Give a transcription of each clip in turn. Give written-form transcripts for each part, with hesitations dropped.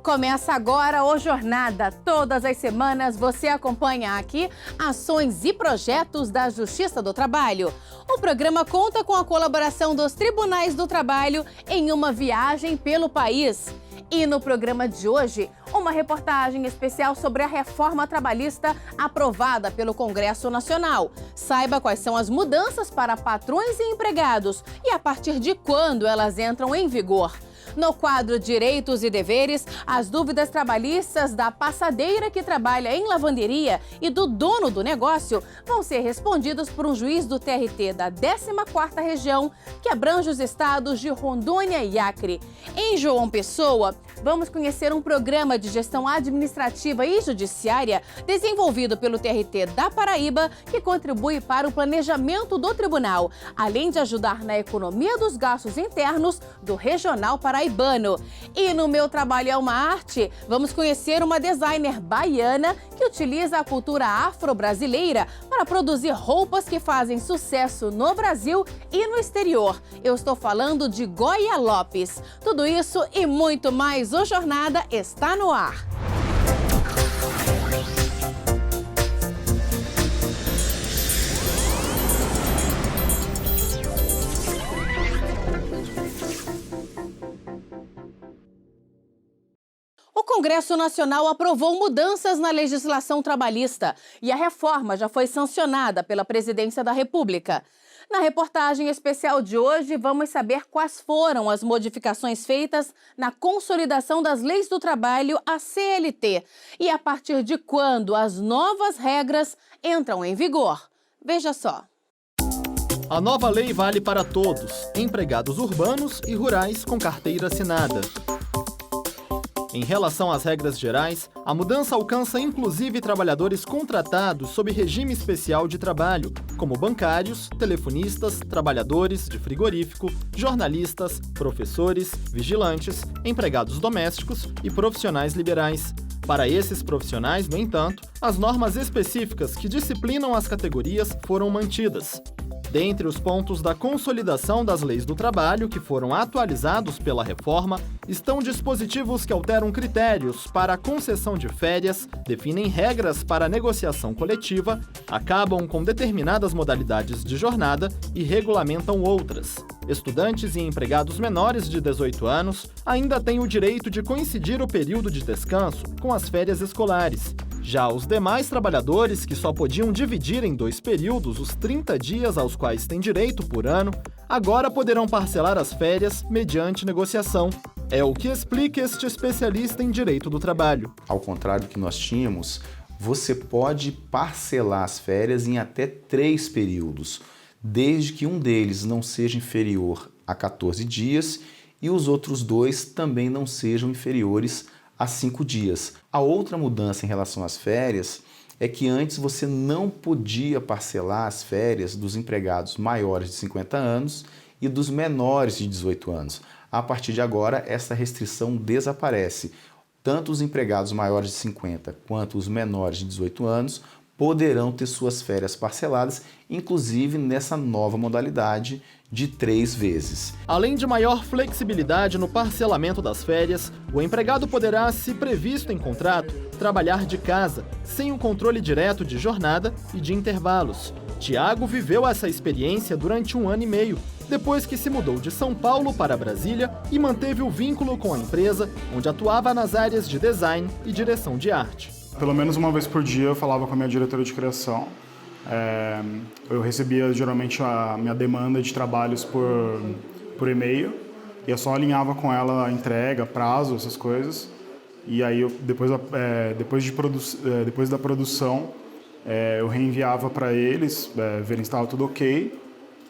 Começa agora o Jornada. Todas as semanas você acompanha aqui ações e projetos da Justiça do Trabalho. O programa conta com a colaboração dos Tribunais do Trabalho em uma viagem pelo país. E no programa de hoje, uma reportagem especial sobre a reforma trabalhista aprovada pelo Congresso Nacional. Saiba quais são as mudanças para patrões e empregados e a partir de quando elas entram em vigor. No quadro Direitos e Deveres, as dúvidas trabalhistas da passadeira que trabalha em lavanderia e do dono do negócio vão ser respondidas por um juiz do TRT da 14ª Região, que abrange os estados de Rondônia e Acre. Em João Pessoa, vamos conhecer um programa de gestão administrativa e judiciária desenvolvido pelo TRT da Paraíba, que contribui para o planejamento do tribunal, além de ajudar na economia dos gastos internos do Regional Paraibano. E no Meu Trabalho é uma Arte, vamos conhecer uma designer baiana que utiliza a cultura afro-brasileira para produzir roupas que fazem sucesso no Brasil e no exterior. Eu estou falando de Goia Lopes. Tudo isso e muito mais, o Jornada está no ar. O Congresso Nacional aprovou mudanças na legislação trabalhista e a reforma já foi sancionada pela Presidência da República. Na reportagem especial de hoje, vamos saber quais foram as modificações feitas na Consolidação das Leis do Trabalho, a CLT, e a partir de quando as novas regras entram em vigor. Veja só. A nova lei vale para todos, empregados urbanos e rurais com carteira assinada. Em relação às regras gerais, a mudança alcança inclusive trabalhadores contratados sob regime especial de trabalho, como bancários, telefonistas, trabalhadores de frigorífico, jornalistas, professores, vigilantes, empregados domésticos e profissionais liberais. Para esses profissionais, no entanto, as normas específicas que disciplinam as categorias foram mantidas. Dentre os pontos da consolidação das leis do trabalho que foram atualizados pela reforma, estão dispositivos que alteram critérios para a concessão de férias, definem regras para a negociação coletiva, acabam com determinadas modalidades de jornada e regulamentam outras. Estudantes e empregados menores de 18 anos ainda têm o direito de coincidir o período de descanso com as férias escolares. Já os demais trabalhadores, que só podiam dividir em 2 períodos os 30 dias aos quais têm direito por ano, agora poderão parcelar as férias mediante negociação. É o que explica este especialista em direito do trabalho. Ao contrário do que nós tínhamos, você pode parcelar as férias em até 3 períodos, desde que um deles não seja inferior a 14 dias e os outros 2 também não sejam inferiores a 5 dias. A outra mudança em relação às férias é que antes você não podia parcelar as férias dos empregados maiores de 50 anos e dos menores de 18 anos. A partir de agora, essa restrição desaparece. Tanto os empregados maiores de 50 quanto os menores de 18 anos poderão ter suas férias parceladas, inclusive nessa nova modalidade de 3 vezes. Além de maior flexibilidade no parcelamento das férias, o empregado poderá, se previsto em contrato, trabalhar de casa, sem o controle direto de jornada e de intervalos. Tiago viveu essa experiência durante 1 ano e meio, depois que se mudou de São Paulo para Brasília e manteve o vínculo com a empresa, onde atuava nas áreas de design e direção de arte. Pelo menos uma vez por dia eu falava com a minha diretora de criação. Eu recebia geralmente a minha demanda de trabalhos por e-mail e eu só alinhava com ela a entrega, prazo, essas coisas. E aí depois da produção eu reenviava para eles, verem se estava tudo ok.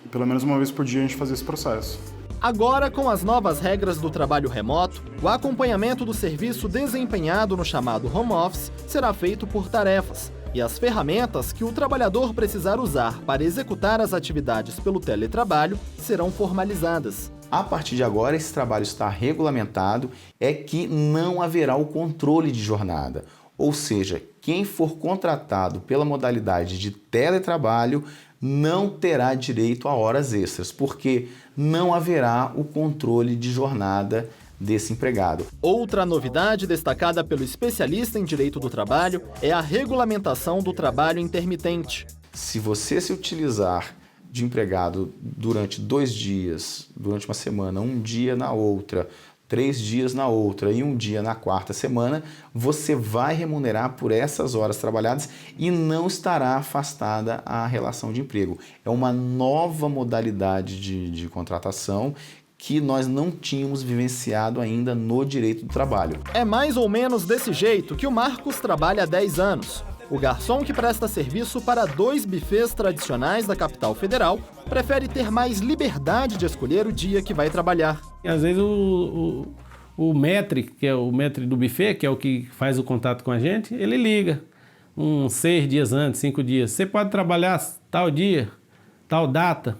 E pelo menos uma vez por dia a gente fazia esse processo. Agora, com as novas regras do trabalho remoto, o acompanhamento do serviço desempenhado no chamado home office será feito por tarefas, e as ferramentas que o trabalhador precisar usar para executar as atividades pelo teletrabalho serão formalizadas. A partir de agora, esse trabalho está regulamentado, é que não haverá o controle de jornada. Ou seja, quem for contratado pela modalidade de teletrabalho não terá direito a horas extras, porque não haverá o controle de jornada desse empregado. Outra novidade destacada pelo especialista em direito do trabalho é a regulamentação do trabalho intermitente. Se você se utilizar de empregado durante 2 dias, durante uma semana, 1 dia na outra, 3 dias na outra e 1 dia na quarta semana, você vai remunerar por essas horas trabalhadas e não estará afastada a relação de emprego. É uma nova modalidade de contratação que nós não tínhamos vivenciado ainda no direito do trabalho. É mais ou menos desse jeito que o Marcos trabalha há 10 anos. O garçom que presta serviço para 2 bufês tradicionais da capital federal prefere ter mais liberdade de escolher o dia que vai trabalhar. Às vezes o maître, que é o maître do buffet, que é o que faz o contato com a gente, ele liga uns 6 dias antes, 5 dias. Você pode trabalhar tal dia, tal data.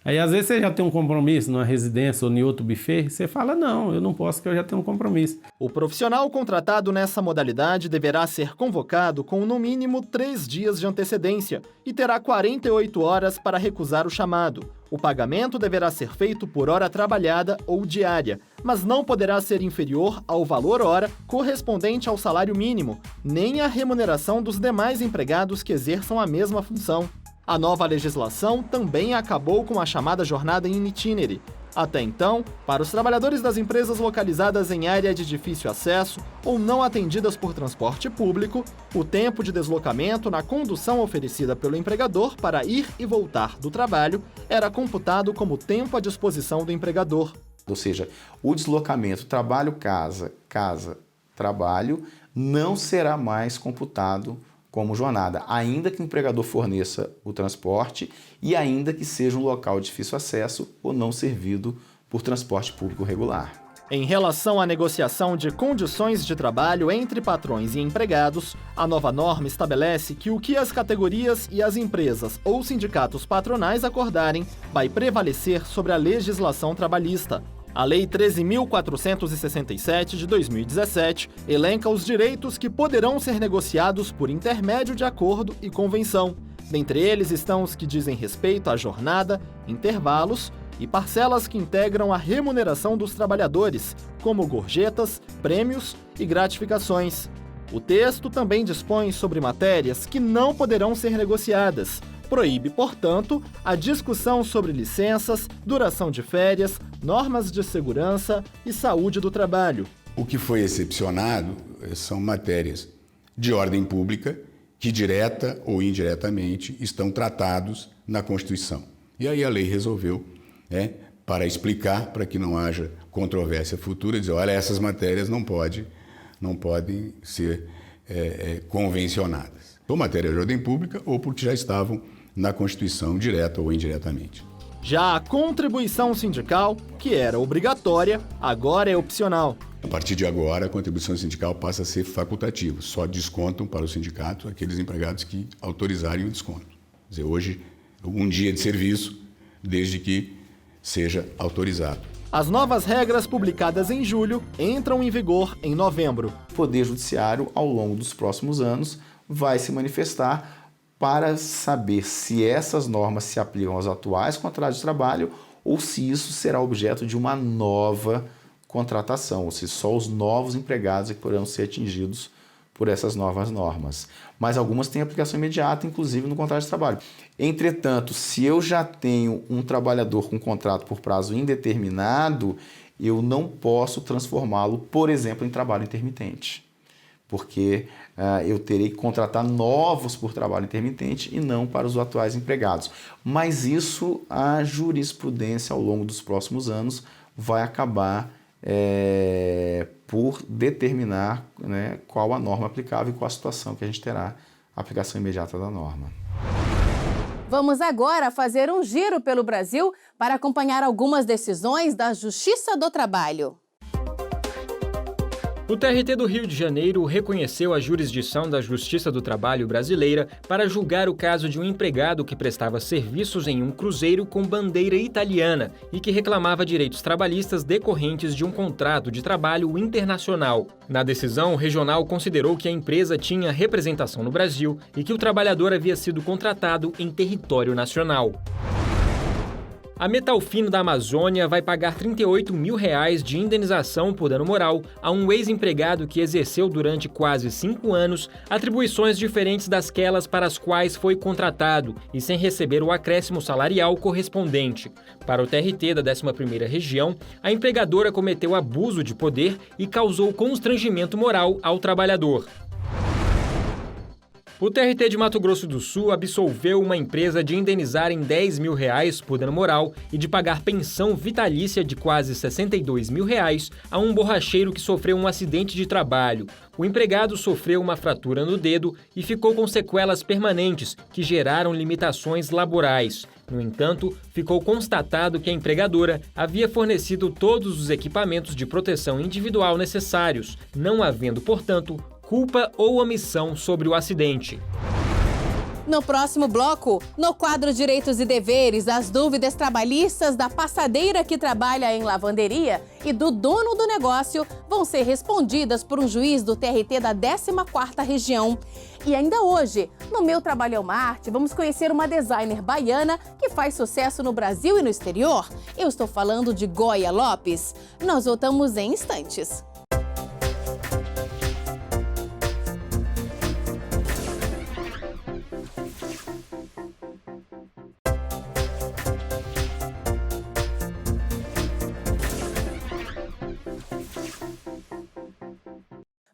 Aí às vezes você já tem um compromisso numa residência ou em outro buffet, você fala, não, eu não posso porque eu já tenho um compromisso. O profissional contratado nessa modalidade deverá ser convocado com no mínimo 3 dias de antecedência e terá 48 horas para recusar o chamado. O pagamento deverá ser feito por hora trabalhada ou diária, mas não poderá ser inferior ao valor hora correspondente ao salário mínimo, nem à remuneração dos demais empregados que exerçam a mesma função. A nova legislação também acabou com a chamada jornada in itinere. Até então, para os trabalhadores das empresas localizadas em área de difícil acesso ou não atendidas por transporte público, o tempo de deslocamento na condução oferecida pelo empregador para ir e voltar do trabalho era computado como tempo à disposição do empregador. Ou seja, o deslocamento trabalho-casa, casa-trabalho não será mais computado como jornada, ainda que o empregador forneça o transporte e ainda que seja um local de difícil acesso ou não servido por transporte público regular. Em relação à negociação de condições de trabalho entre patrões e empregados, a nova norma estabelece que o que as categorias e as empresas ou sindicatos patronais acordarem vai prevalecer sobre a legislação trabalhista. A Lei 13.467 de 2017 elenca os direitos que poderão ser negociados por intermédio de acordo e convenção. Dentre eles estão os que dizem respeito à jornada, intervalos e parcelas que integram a remuneração dos trabalhadores, como gorjetas, prêmios e gratificações. O texto também dispõe sobre matérias que não poderão ser negociadas. Proíbe, portanto, a discussão sobre licenças, duração de férias, normas de segurança e saúde do trabalho. O que foi excepcionado são matérias de ordem pública que, direta ou indiretamente, estão tratados na Constituição. E aí a lei resolveu, para explicar, para que não haja controvérsia futura, dizer, olha, essas matérias não podem ser convencionadas. Ou matéria de ordem pública ou porque já estavam na Constituição, direta ou indiretamente. Já a contribuição sindical, que era obrigatória, agora é opcional. A partir de agora, a contribuição sindical passa a ser facultativa. Só descontam para o sindicato aqueles empregados que autorizarem o desconto. Quer dizer, hoje, 1 dia de serviço, desde que seja autorizado. As novas regras publicadas em julho entram em vigor em novembro. O Poder Judiciário, ao longo dos próximos anos, vai se manifestar para saber se essas normas se aplicam aos atuais contratos de trabalho ou se isso será objeto de uma nova contratação, ou se só os novos empregados poderão ser atingidos por essas novas normas. Mas algumas têm aplicação imediata, inclusive no contrato de trabalho. Entretanto, se eu já tenho um trabalhador com contrato por prazo indeterminado, eu não posso transformá-lo, por exemplo, em trabalho intermitente. Porque eu terei que contratar novos por trabalho intermitente e não para os atuais empregados. Mas isso, a jurisprudência ao longo dos próximos anos vai acabar por determinar, qual a norma aplicável e qual a situação que a gente terá a aplicação imediata da norma. Vamos agora fazer um giro pelo Brasil para acompanhar algumas decisões da Justiça do Trabalho. O TRT do Rio de Janeiro reconheceu a jurisdição da Justiça do Trabalho brasileira para julgar o caso de um empregado que prestava serviços em um cruzeiro com bandeira italiana e que reclamava direitos trabalhistas decorrentes de um contrato de trabalho internacional. Na decisão, o regional considerou que a empresa tinha representação no Brasil e que o trabalhador havia sido contratado em território nacional. A Metalfino da Amazônia vai pagar R$ 38 mil de indenização por dano moral a um ex-empregado que exerceu durante quase 5 anos atribuições diferentes dasquelas para as quais foi contratado e sem receber o acréscimo salarial correspondente. Para o TRT da 11ª Região, a empregadora cometeu abuso de poder e causou constrangimento moral ao trabalhador. O TRT de Mato Grosso do Sul absolveu uma empresa de indenizar em R$ 10 mil por dano moral e de pagar pensão vitalícia de quase R$ 62 mil a um borracheiro que sofreu um acidente de trabalho. O empregado sofreu uma fratura no dedo e ficou com sequelas permanentes que geraram limitações laborais. No entanto, ficou constatado que a empregadora havia fornecido todos os equipamentos de proteção individual necessários, não havendo, portanto, culpa ou omissão sobre o acidente. No próximo bloco, no quadro Direitos e Deveres, as dúvidas trabalhistas da passadeira que trabalha em lavanderia e do dono do negócio vão ser respondidas por um juiz do TRT da 14ª Região. E ainda hoje, no Meu Trabalho é uma Arte, vamos conhecer uma designer baiana que faz sucesso no Brasil e no exterior. Eu estou falando de Goia Lopes. Nós voltamos em instantes.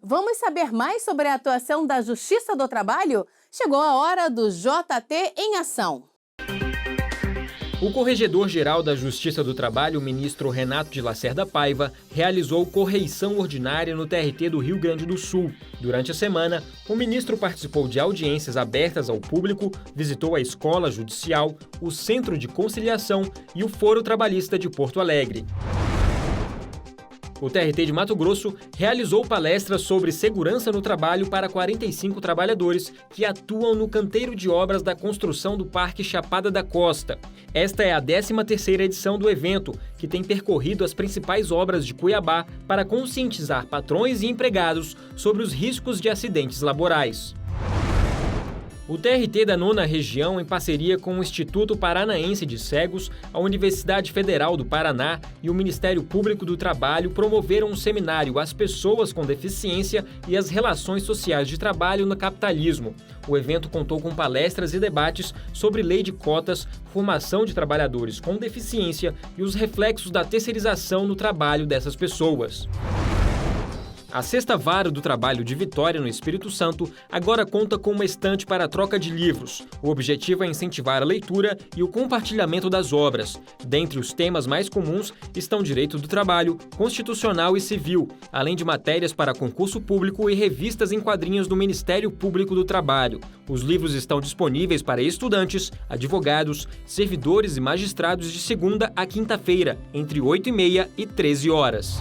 Vamos saber mais sobre a atuação da Justiça do Trabalho? Chegou a hora do JT em ação. O Corregedor-Geral da Justiça do Trabalho, o ministro Renato de Lacerda Paiva, realizou correição ordinária no TRT do Rio Grande do Sul. Durante a semana, o ministro participou de audiências abertas ao público, visitou a Escola Judicial, o Centro de Conciliação e o Foro Trabalhista de Porto Alegre. O TRT de Mato Grosso realizou palestras sobre segurança no trabalho para 45 trabalhadores que atuam no canteiro de obras da construção do Parque Chapada da Costa. Esta é a 13ª edição do evento, que tem percorrido as principais obras de Cuiabá para conscientizar patrões e empregados sobre os riscos de acidentes laborais. O TRT da 9ª Região, em parceria com o Instituto Paranaense de Cegos, a Universidade Federal do Paraná e o Ministério Público do Trabalho promoveram um seminário às pessoas com deficiência e as relações sociais de trabalho no capitalismo. O evento contou com palestras e debates sobre lei de cotas, formação de trabalhadores com deficiência e os reflexos da terceirização no trabalho dessas pessoas. A 6ª Vara do Trabalho de Vitória, no Espírito Santo, agora conta com uma estante para troca de livros. O objetivo é incentivar a leitura e o compartilhamento das obras. Dentre os temas mais comuns estão direito do trabalho, constitucional e civil, além de matérias para concurso público e revistas em quadrinhos do Ministério Público do Trabalho. Os livros estão disponíveis para estudantes, advogados, servidores e magistrados de segunda a quinta-feira, entre 8h30 e 13 horas.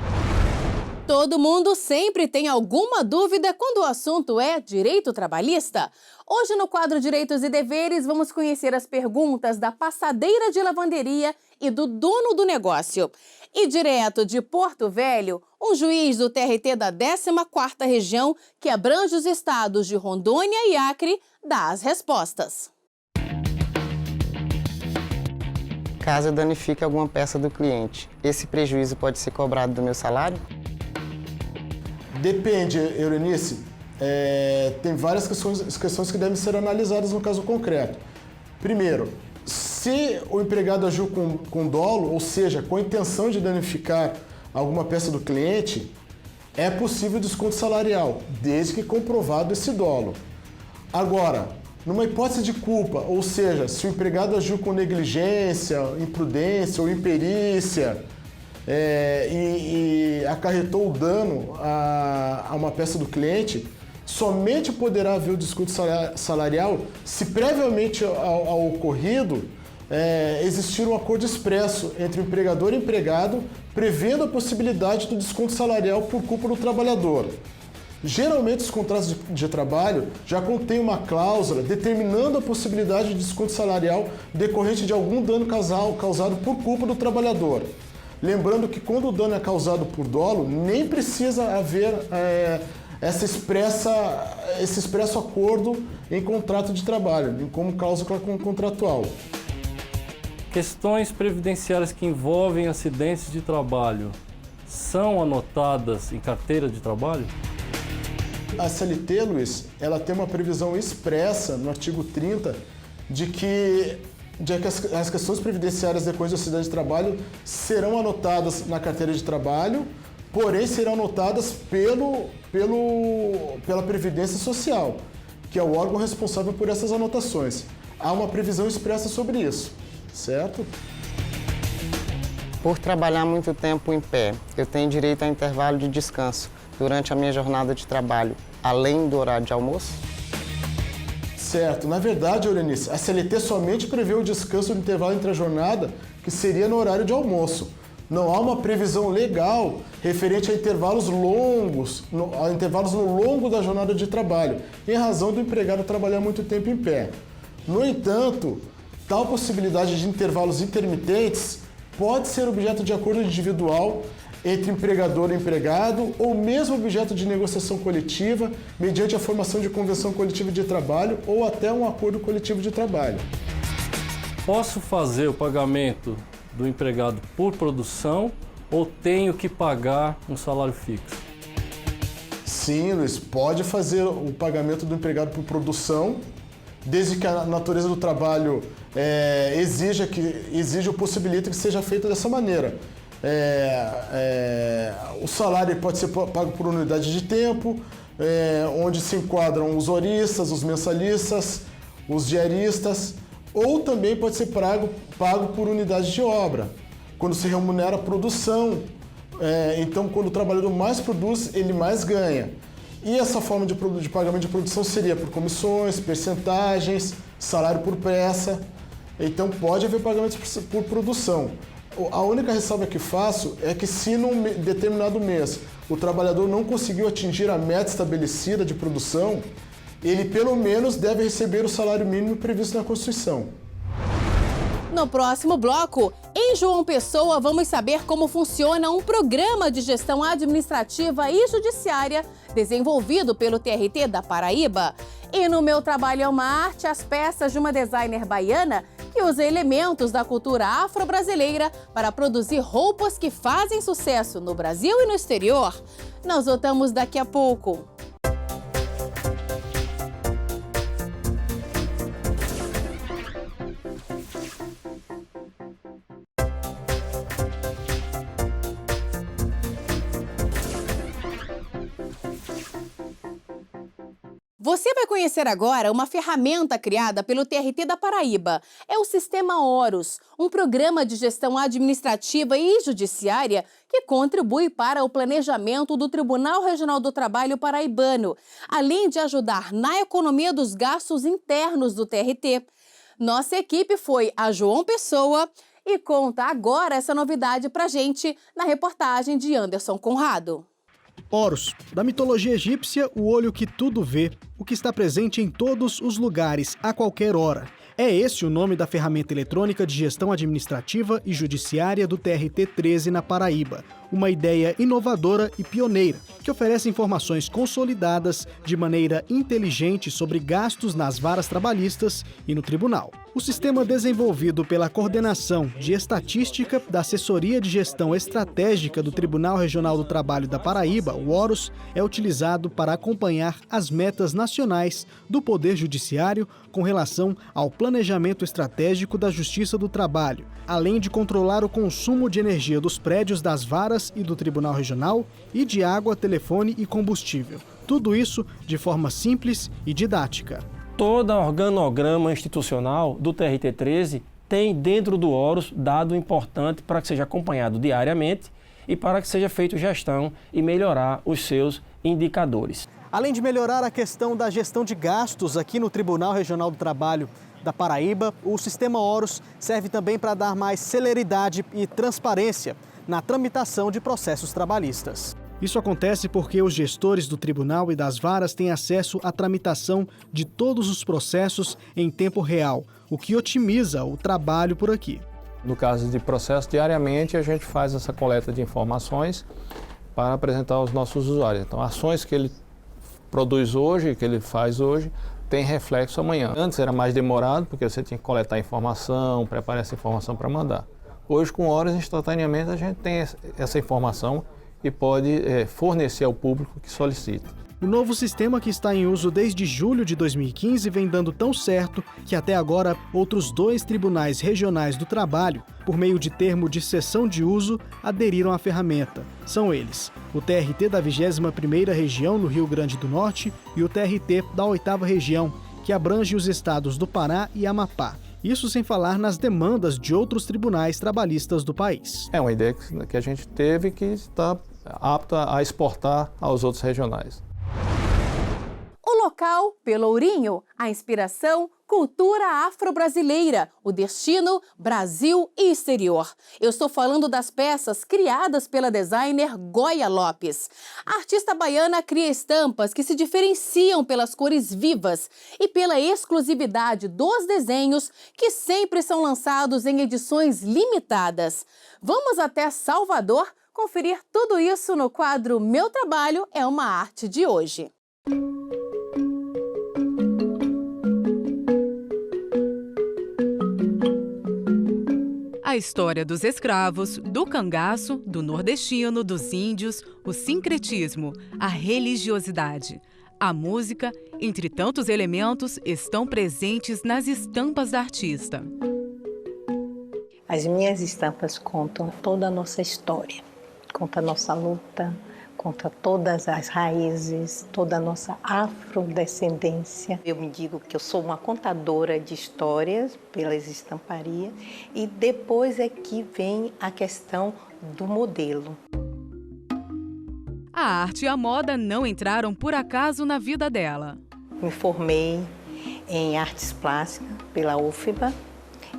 Todo mundo sempre tem alguma dúvida quando o assunto é direito trabalhista? Hoje, no quadro Direitos e Deveres, vamos conhecer as perguntas da passadeira de lavanderia e do dono do negócio. E direto de Porto Velho, um juiz do TRT da 14ª Região, que abrange os estados de Rondônia e Acre, dá as respostas. Caso eu danifique alguma peça do cliente, esse prejuízo pode ser cobrado do meu salário? Depende, Eurenice. Tem várias questões que devem ser analisadas no caso concreto. Primeiro, se o empregado agiu com dolo, ou seja, com a intenção de danificar alguma peça do cliente, é possível desconto salarial, desde que comprovado esse dolo. Agora, numa hipótese de culpa, ou seja, se o empregado agiu com negligência, imprudência ou imperícia, e acarretou o dano a uma peça do cliente, somente poderá haver o desconto salarial se previamente ao ocorrido existir um acordo expresso entre o empregador e o empregado, prevendo a possibilidade do desconto salarial por culpa do trabalhador. Geralmente, os contratos de trabalho já contêm uma cláusula determinando a possibilidade de desconto salarial decorrente de algum dano causado por culpa do trabalhador. Lembrando que quando o dano é causado por dolo, nem precisa haver esse expresso acordo em contrato de trabalho, como cláusula contratual. Questões previdenciárias que envolvem acidentes de trabalho são anotadas em carteira de trabalho? A CLT, Luiz, ela tem uma previsão expressa no artigo 30 de que as questões previdenciárias depois do acidente de trabalho serão anotadas na carteira de trabalho, porém serão anotadas pela Previdência Social, que é o órgão responsável por essas anotações. Há uma previsão expressa sobre isso, certo? Por trabalhar muito tempo em pé, eu tenho direito a intervalo de descanso durante a minha jornada de trabalho, além do horário de almoço? Certo. Na verdade, Euridice, a CLT somente prevê o descanso do intervalo entre a jornada, que seria no horário de almoço. Não há uma previsão legal referente a intervalos longos, intervalos no longo da jornada de trabalho, em razão do empregado trabalhar muito tempo em pé. No entanto, tal possibilidade de intervalos intermitentes pode ser objeto de acordo individual entre empregador e empregado, ou mesmo objeto de negociação coletiva, mediante a formação de convenção coletiva de trabalho ou até um acordo coletivo de trabalho. Posso fazer o pagamento do empregado por produção ou tenho que pagar um salário fixo? Sim, Luiz, pode fazer o pagamento do empregado por produção, desde que a natureza do trabalho exija ou possibilita que seja feito dessa maneira. O salário pode ser pago por unidade de tempo, onde se enquadram os horistas, os mensalistas, os diaristas, ou também pode ser pago por unidade de obra, quando se remunera a produção. Então, quando o trabalhador mais produz, ele mais ganha. E essa forma de pagamento de produção seria por comissões, percentagens, salário por peça. Então, pode haver pagamentos por produção. A única ressalva que faço é que se num determinado mês o trabalhador não conseguiu atingir a meta estabelecida de produção, ele pelo menos deve receber o salário mínimo previsto na Constituição. No próximo bloco, em João Pessoa, vamos saber como funciona um programa de gestão administrativa e judiciária desenvolvido pelo TRT da Paraíba. E no Meu Trabalho é uma Arte, as peças de uma designer baiana que usa elementos da cultura afro-brasileira para produzir roupas que fazem sucesso no Brasil e no exterior. Nós voltamos daqui a pouco. Você vai conhecer agora uma ferramenta criada pelo TRT da Paraíba. É o Sistema Horus, um programa de gestão administrativa e judiciária que contribui para o planejamento do Tribunal Regional do Trabalho paraibano, além de ajudar na economia dos gastos internos do TRT. Nossa equipe foi a João Pessoa e conta agora essa novidade pra gente na reportagem de Anderson Conrado. Horus, da mitologia egípcia, o olho que tudo vê, o que está presente em todos os lugares, a qualquer hora. É esse o nome da ferramenta eletrônica de gestão administrativa e judiciária do TRT-13 na Paraíba. Uma ideia inovadora e pioneira, que oferece informações consolidadas de maneira inteligente sobre gastos nas varas trabalhistas e no tribunal. O sistema desenvolvido pela Coordenação de Estatística da Assessoria de Gestão Estratégica do Tribunal Regional do Trabalho da Paraíba, o Horus, é utilizado para acompanhar as metas nacionais do Poder Judiciário com relação ao planejamento estratégico da Justiça do Trabalho, além de controlar o consumo de energia dos prédios das varas e do Tribunal Regional e de água, telefone e combustível. Tudo isso de forma simples e didática. Todo organograma institucional do TRT-13 tem dentro do Horus dado importante para que seja acompanhado diariamente e para que seja feita gestão e melhorar os seus indicadores. Além de melhorar a questão da gestão de gastos aqui no Tribunal Regional do Trabalho da Paraíba, o Sistema Horus serve também para dar mais celeridade e transparência na tramitação de processos trabalhistas. Isso acontece porque os gestores do tribunal e das varas têm acesso à tramitação de todos os processos em tempo real, o que otimiza o trabalho por aqui. No caso de processo, diariamente a gente faz essa coleta de informações para apresentar aos nossos usuários. Então, ações que ele produz hoje, que ele faz hoje, tem reflexo amanhã. Antes era mais demorado, porque você tinha que coletar informação, preparar essa informação para mandar. Hoje, com horas, instantaneamente, a gente tem essa informação e pode fornecer ao público que solicita. O novo sistema, que está em uso desde julho de 2015, vem dando tão certo que até agora outros 2 tribunais regionais do trabalho, por meio de termo de cessão de uso, aderiram à ferramenta. São eles: o TRT da 21ª Região no Rio Grande do Norte e o TRT da 8ª Região, que abrange os estados do Pará e Amapá. Isso sem falar nas demandas de outros tribunais trabalhistas do país. É uma ideia que a gente teve que está apta a exportar aos outros regionais. O local, Pelourinho, a inspiração, cultura afro-brasileira, o destino, Brasil e exterior. Eu estou falando das peças criadas pela designer Goya Lopes. A artista baiana cria estampas que se diferenciam pelas cores vivas e pela exclusividade dos desenhos, que sempre são lançados em edições limitadas. Vamos até Salvador conferir tudo isso no quadro Meu Trabalho é uma Arte de hoje. A história dos escravos, do cangaço, do nordestino, dos índios, o sincretismo, a religiosidade, a música, entre tantos elementos, estão presentes nas estampas da artista. As minhas estampas contam toda a nossa história, conta a nossa luta, conta todas as raízes, toda a nossa afrodescendência. Eu me digo que eu sou uma contadora de histórias pelas estamparias e depois é que vem a questão do modelo. A arte e a moda não entraram por acaso na vida dela. Me formei em artes plásticas pela UFBA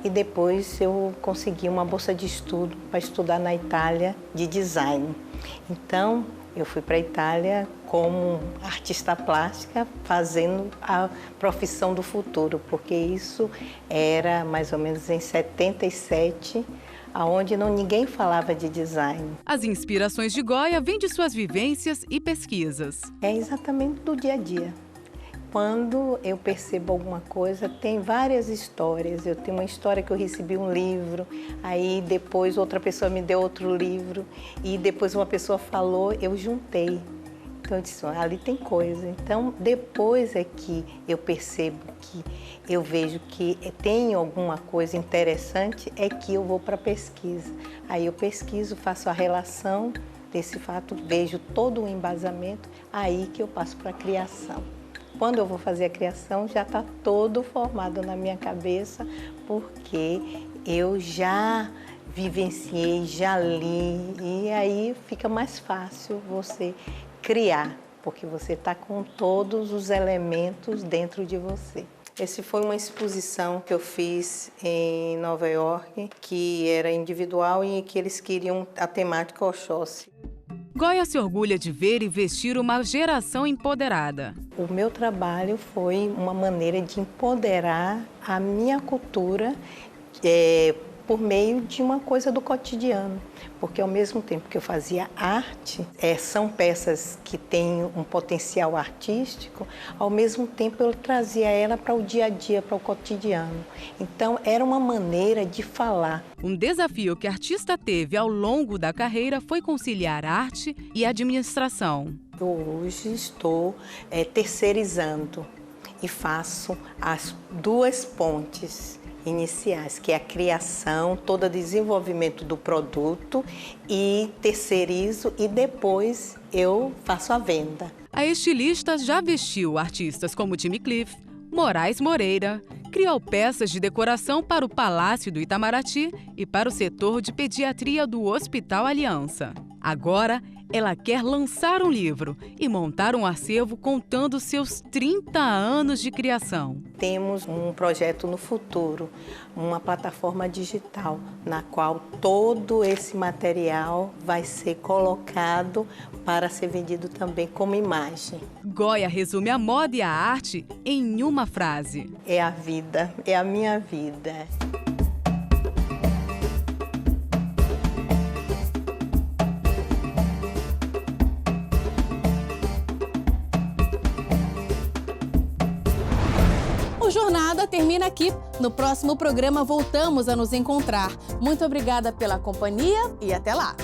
e depois eu consegui uma bolsa de estudo para estudar na Itália de design. Então, eu fui para a Itália como artista plástica, fazendo a profissão do futuro, porque isso era mais ou menos em 77, onde ninguém falava de design. As inspirações de Goya vêm de suas vivências e pesquisas. É exatamente do dia a dia. Quando eu percebo alguma coisa, tem várias histórias. Eu tenho uma história que eu recebi um livro, aí depois outra pessoa me deu outro livro, e depois uma pessoa falou, eu juntei. Então eu disse, ali tem coisa. Então depois é que eu percebo que eu vejo que tem alguma coisa interessante, é que eu vou para a pesquisa. Aí eu pesquiso, faço a relação desse fato, vejo todo o embasamento, aí que eu passo para a criação. Quando eu vou fazer a criação, já está todo formado na minha cabeça, porque eu já vivenciei, já li, e aí fica mais fácil você criar, porque você está com todos os elementos dentro de você. Essa foi uma exposição que eu fiz em Nova York, que era individual e que eles queriam a temática Oxóssi. Goya se orgulha de ver e vestir uma geração empoderada. O meu trabalho foi uma maneira de empoderar a minha cultura por meio de uma coisa do cotidiano. Porque ao mesmo tempo que eu fazia arte, são peças que têm um potencial artístico, ao mesmo tempo eu trazia ela para o dia a dia, para o cotidiano. Então era uma maneira de falar. Um desafio que a artista teve ao longo da carreira foi conciliar arte e administração. Eu hoje estou terceirizando e faço as 2 pontes iniciais, que é a criação, todo o desenvolvimento do produto, e terceirizo e depois eu faço a venda. A estilista já vestiu artistas como Jimmy Cliff, Moraes Moreira, criou peças de decoração para o Palácio do Itamaraty e para o setor de pediatria do Hospital Aliança. Agora, ela quer lançar um livro e montar um acervo contando seus 30 anos de criação. Temos um projeto no futuro, uma plataforma digital, na qual todo esse material vai ser colocado para ser vendido também como imagem. Goya resume a moda e a arte em uma frase. É a vida, é a minha vida. Saúda termina aqui. No próximo programa voltamos a nos encontrar. Muito obrigada pela companhia e até lá!